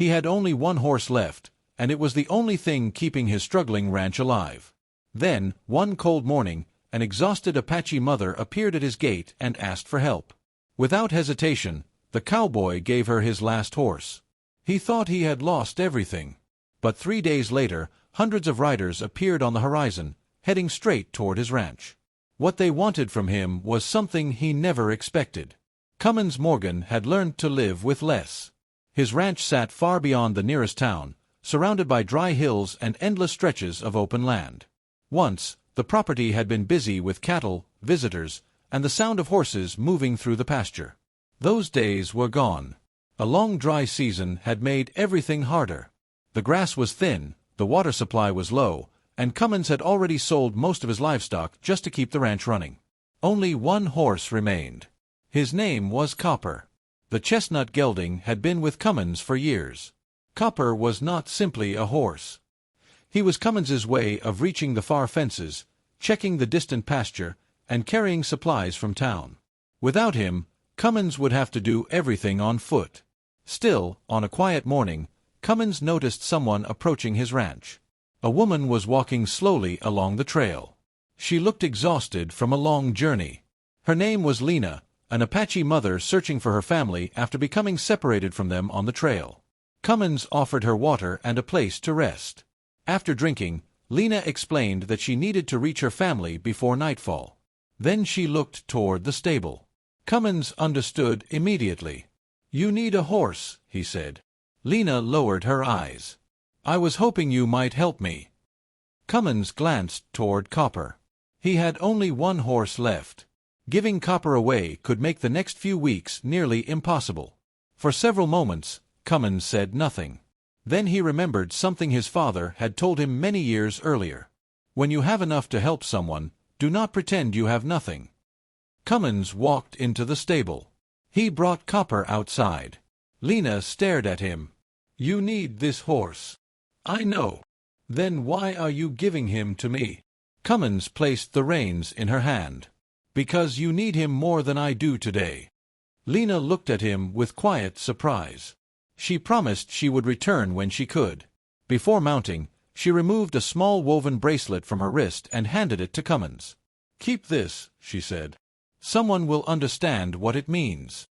He had only one horse left, and it was the only thing keeping his struggling ranch alive. Then, one cold morning, an exhausted Apache mother appeared at his gate and asked for help. Without hesitation, the cowboy gave her his last horse. He thought he had lost everything. But 3 days later, hundreds of riders appeared on the horizon, heading straight toward his ranch. What they wanted from him was something he never expected. Cummins Morgan had learned to live with less. His ranch sat far beyond the nearest town, surrounded by dry hills and endless stretches of open land. Once, the property had been busy with cattle, visitors, and the sound of horses moving through the pasture. Those days were gone. A long dry season had made everything harder. The grass was thin, the water supply was low, and Cummins had already sold most of his livestock just to keep the ranch running. Only one horse remained. His name was Copper. The chestnut gelding had been with Cummins for years. Copper was not simply a horse. He was Cummins's way of reaching the far fences, checking the distant pasture, and carrying supplies from town. Without him, Cummins would have to do everything on foot. Still, on a quiet morning, Cummins noticed someone approaching his ranch. A woman was walking slowly along the trail. She looked exhausted from a long journey. Her name was Lena, an Apache mother searching for her family after becoming separated from them on the trail. Cummins offered her water and a place to rest. After drinking, Lena explained that she needed to reach her family before nightfall. Then she looked toward the stable. Cummins understood immediately. "You need a horse," he said. Lena lowered her eyes. "I was hoping you might help me." Cummins glanced toward Copper. He had only one horse left. Giving Copper away could make the next few weeks nearly impossible. For several moments, Cummins said nothing. Then he remembered something his father had told him many years earlier. When you have enough to help someone, do not pretend you have nothing. Cummins walked into the stable. He brought Copper outside. Lena stared at him. "You need this horse." "I know. Then why are you giving him to me?" Cummins placed the reins in her hand. "Because you need him more than I do today." Lena looked at him with quiet surprise. She promised she would return when she could. Before mounting, she removed a small woven bracelet from her wrist and handed it to Cummins. "Keep this," she said. "Someone will understand what it means."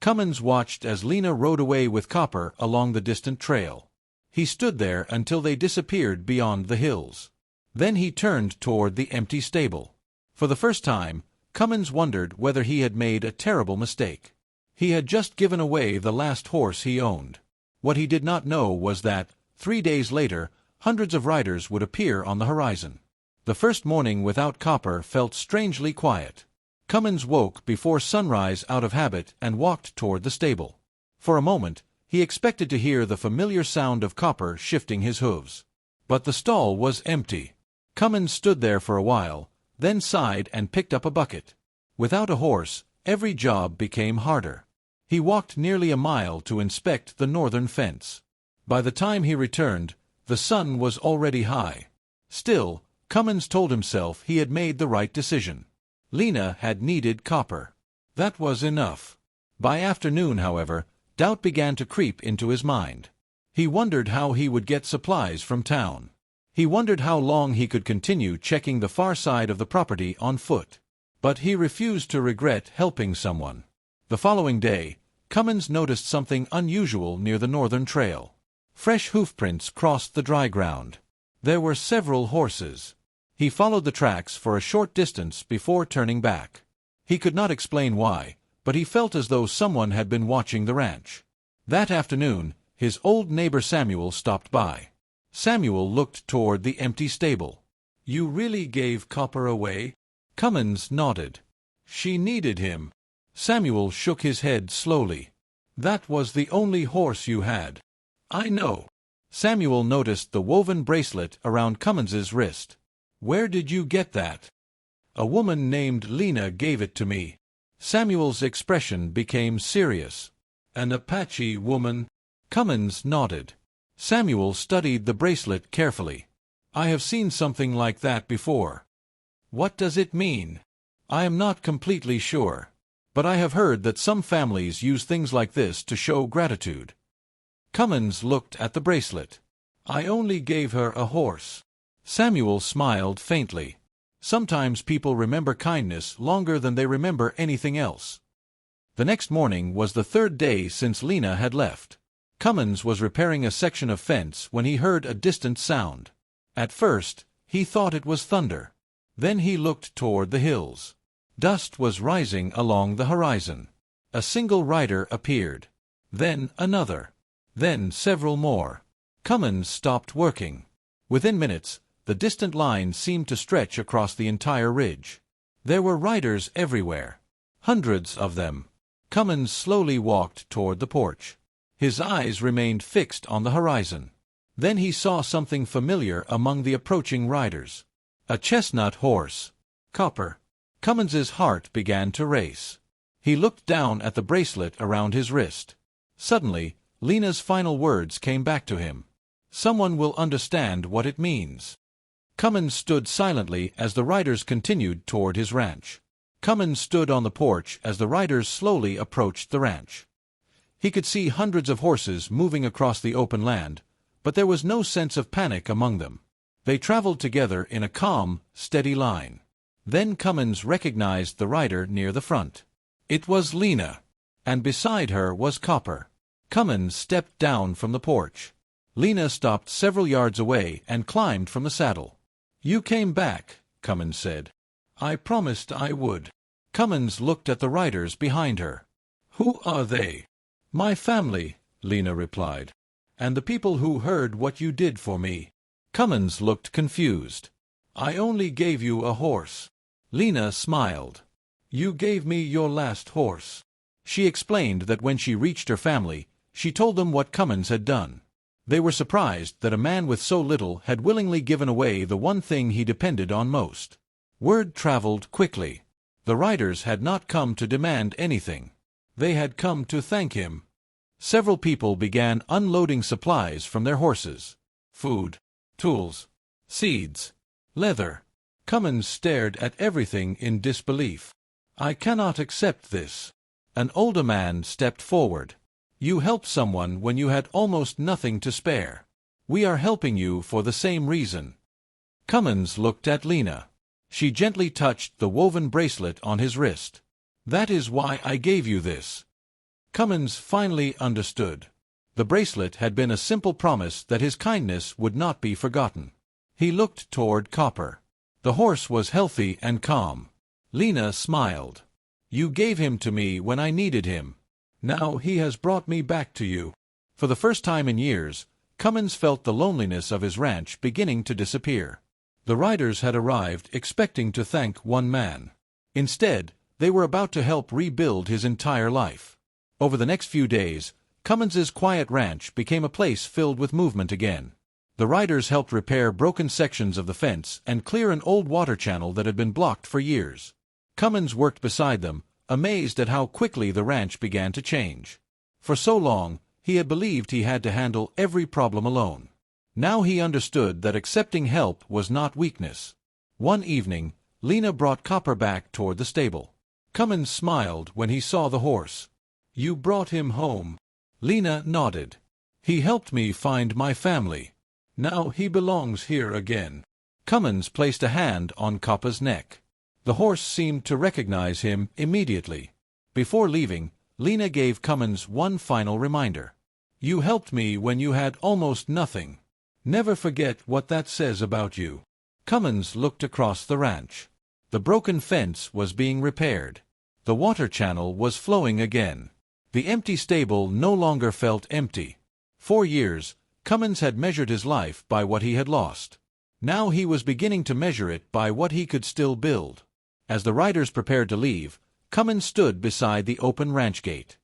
Cummins watched as Lena rode away with Copper along the distant trail. He stood there until they disappeared beyond the hills. Then he turned toward the empty stable. For the first time, Cummins wondered whether he had made a terrible mistake. He had just given away the last horse he owned. What he did not know was that, 3 days later, hundreds of riders would appear on the horizon. The first morning without Copper felt strangely quiet. Cummins woke before sunrise out of habit and walked toward the stable. For a moment, he expected to hear the familiar sound of Copper shifting his hooves. But the stall was empty. Cummins stood there for a while, then sighed and picked up a bucket. Without a horse, every job became harder. He walked nearly a mile to inspect the northern fence. By the time he returned, the sun was already high. Still, Cummins told himself he had made the right decision. Lena had needed Copper. That was enough. By afternoon, however, doubt began to creep into his mind. He wondered how he would get supplies from town. He wondered how long he could continue checking the far side of the property on foot. But he refused to regret helping someone. The following day, Cummins noticed something unusual near the northern trail. Fresh hoofprints crossed the dry ground. There were several horses. He followed the tracks for a short distance before turning back. He could not explain why, but he felt as though someone had been watching the ranch. That afternoon, his old neighbor Samuel stopped by. Samuel looked toward the empty stable. "You really gave Copper away?" Cummins nodded. "She needed him." Samuel shook his head slowly. "That was the only horse you had." "I know." Samuel noticed the woven bracelet around Cummins's wrist. "Where did you get that?" "A woman named Lena gave it to me." Samuel's expression became serious. "An Apache woman?" Cummins nodded. Samuel studied the bracelet carefully. "I have seen something like that before." "What does it mean?" "I am not completely sure. But I have heard that some families use things like this to show gratitude." Cummins looked at the bracelet. "I only gave her a horse." Samuel smiled faintly. Sometimes people remember kindness longer than they remember anything else. The next morning was the third day since Lena had left. Cummins was repairing a section of fence when he heard a distant sound. At first, he thought it was thunder. Then he looked toward the hills. Dust was rising along the horizon. A single rider appeared. Then another. Then several more. Cummins stopped working. Within minutes, the distant line seemed to stretch across the entire ridge. There were riders everywhere. Hundreds of them. Cummins slowly walked toward the porch. His eyes remained fixed on the horizon. Then he saw something familiar among the approaching riders. A chestnut horse. Copper. Cummins's heart began to race. He looked down at the bracelet around his wrist. Suddenly, Lena's final words came back to him. "Someone will understand what it means." Cummins stood silently as the riders continued toward his ranch. Cummins stood on the porch as the riders slowly approached the ranch. He could see hundreds of horses moving across the open land, but there was no sense of panic among them. They traveled together in a calm, steady line. Then Cummins recognized the rider near the front. It was Lena, and beside her was Copper. Cummins stepped down from the porch. Lena stopped several yards away and climbed from the saddle. "You came back," Cummins said. "I promised I would." Cummins looked at the riders behind her. "Who are they?" "My family," Lena replied. "And the people who heard what you did for me." Cummins looked confused. "I only gave you a horse." Lena smiled. "You gave me your last horse." She explained that when she reached her family, she told them what Cummins had done. They were surprised that a man with so little had willingly given away the one thing he depended on most. Word traveled quickly. The riders had not come to demand anything. They had come to thank him. Several people began unloading supplies from their horses. Food, tools, seeds, leather. Cummins stared at everything in disbelief. "I cannot accept this." An older man stepped forward. "You helped someone when you had almost nothing to spare. We are helping you for the same reason." Cummins looked at Lena. She gently touched the woven bracelet on his wrist. "That is why I gave you this." Cummins finally understood. The bracelet had been a simple promise that his kindness would not be forgotten. He looked toward Copper. The horse was healthy and calm. Lena smiled. "You gave him to me when I needed him. Now he has brought me back to you." For the first time in years, Cummins felt the loneliness of his ranch beginning to disappear. The riders had arrived expecting to thank one man. Instead, they were about to help rebuild his entire life. Over the next few days, Cummins's quiet ranch became a place filled with movement again. The riders helped repair broken sections of the fence and clear an old water channel that had been blocked for years. Cummins worked beside them, amazed at how quickly the ranch began to change. For so long, he had believed he had to handle every problem alone. Now he understood that accepting help was not weakness. One evening, Lena brought Copper back toward the stable. Cummins smiled when he saw the horse. "You brought him home." Lena nodded. "He helped me find my family. Now he belongs here again." Cummins placed a hand on Copper's neck. The horse seemed to recognize him immediately. Before leaving, Lena gave Cummins one final reminder. "You helped me when you had almost nothing. Never forget what that says about you." Cummins looked across the ranch. The broken fence was being repaired. The water channel was flowing again. The empty stable no longer felt empty. For years, Cummins had measured his life by what he had lost. Now he was beginning to measure it by what he could still build. As the riders prepared to leave, Cummins stood beside the open ranch gate.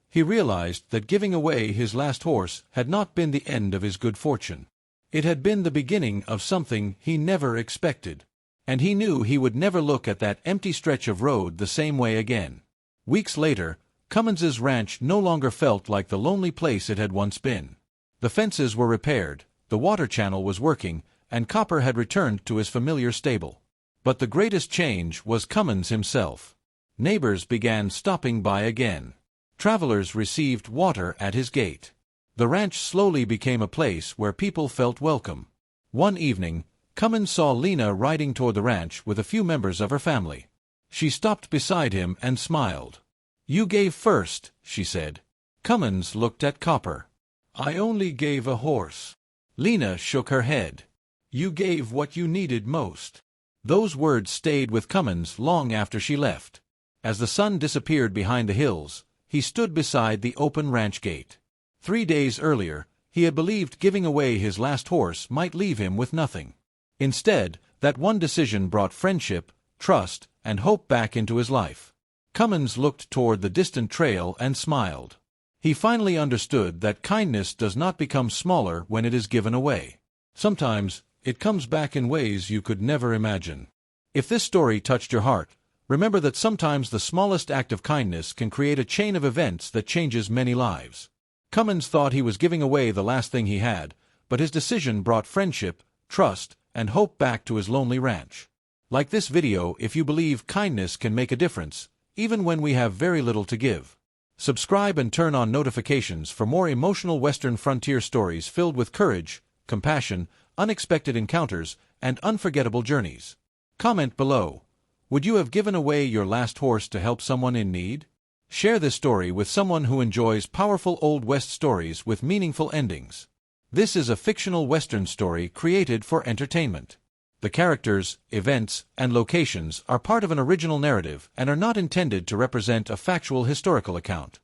He realized that giving away his last horse had not been the end of his good fortune. It had been the beginning of something he never expected. And he knew he would never look at that empty stretch of road the same way again. Weeks later, Cummins's ranch no longer felt like the lonely place it had once been. The fences were repaired, the water channel was working, and Copper had returned to his familiar stable. But the greatest change was Cummins himself. Neighbors began stopping by again. Travelers received water at his gate. The ranch slowly became a place where people felt welcome. One evening, Cummins saw Lena riding toward the ranch with a few members of her family. She stopped beside him and smiled. "You gave first," she said. Cummins looked at Copper. "I only gave a horse." Lena shook her head. "You gave what you needed most." Those words stayed with Cummins long after she left. As the sun disappeared behind the hills, he stood beside the open ranch gate. 3 days earlier, he had believed giving away his last horse might leave him with nothing. Instead, that one decision brought friendship, trust, and hope back into his life. Cummins looked toward the distant trail and smiled. He finally understood that kindness does not become smaller when it is given away. Sometimes, it comes back in ways you could never imagine. If this story touched your heart, remember that sometimes the smallest act of kindness can create a chain of events that changes many lives. Cummins thought he was giving away the last thing he had, but his decision brought friendship, trust, and hope back to his lonely ranch. Like this video if you believe kindness can make a difference, even when we have very little to give. Subscribe and turn on notifications for more emotional Western frontier stories filled with courage, compassion, unexpected encounters, and unforgettable journeys. Comment below. Would you have given away your last horse to help someone in need? Share this story with someone who enjoys powerful Old West stories with meaningful endings. This is a fictional Western story created for entertainment. The characters, events, and locations are part of an original narrative and are not intended to represent a factual historical account.